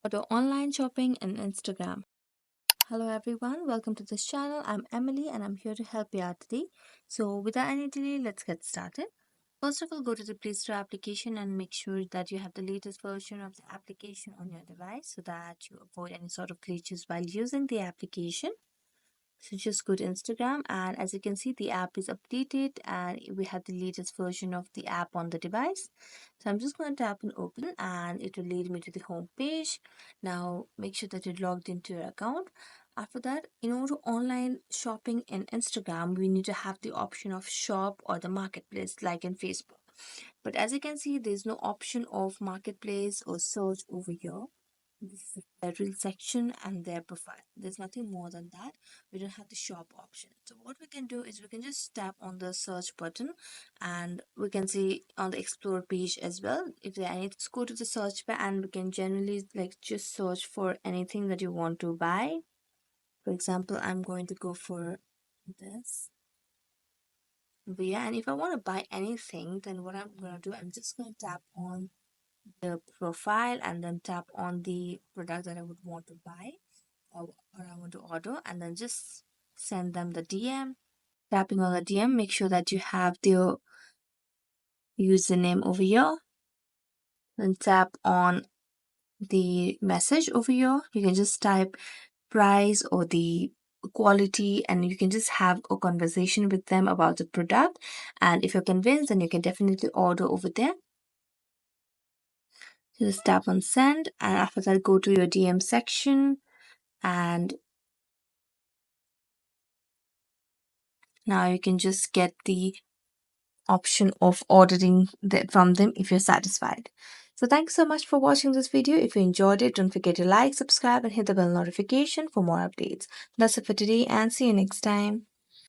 Order online shopping and Instagram. Hello everyone, welcome to this channel. I'm Emily and I'm here to help you out today. So without any delay, let's get started. First of all, go to the Play Store application and make sure that you have the latest version of the application on your device so that you avoid any sort of glitches while using the application. So just go to Instagram, and as you can see, the app is updated and we have the latest version of the app on the device. So I'm just going to tap on open and it will lead me to the home page. Now make sure that you're logged into your account. After that, in order to online shopping in Instagram, we need to have the option of shop or the marketplace like in Facebook. But as you can see, there's no option of marketplace or search over here. This is their real section and their profile. There's nothing more than that. We don't have the shop option. So what we can do is we can just tap on the search button and we can see on the explore page as well. If there are any, just go to the search bar and we can generally just search for anything that you want to buy. For example, I'm going to go for this. But yeah, and if I want to buy anything, then what I'm going to do, I'm just going to tap on the profile and then tap on the product that I would want to buy or I want to order, and then just send them the DM. Tapping on the DM, make sure that you have the username over here. Then tap on the message over here. You can just type price or the quality and you can just have a conversation with them about the product, and if you're convinced then you can definitely order over there. Just tap on send and after that go to your DM section, and now you can just get the option of ordering that from them if you're satisfied. So thanks so much for watching this video. If you enjoyed it, don't forget to like, subscribe and hit the bell notification for more updates. That's it for today and see you next time.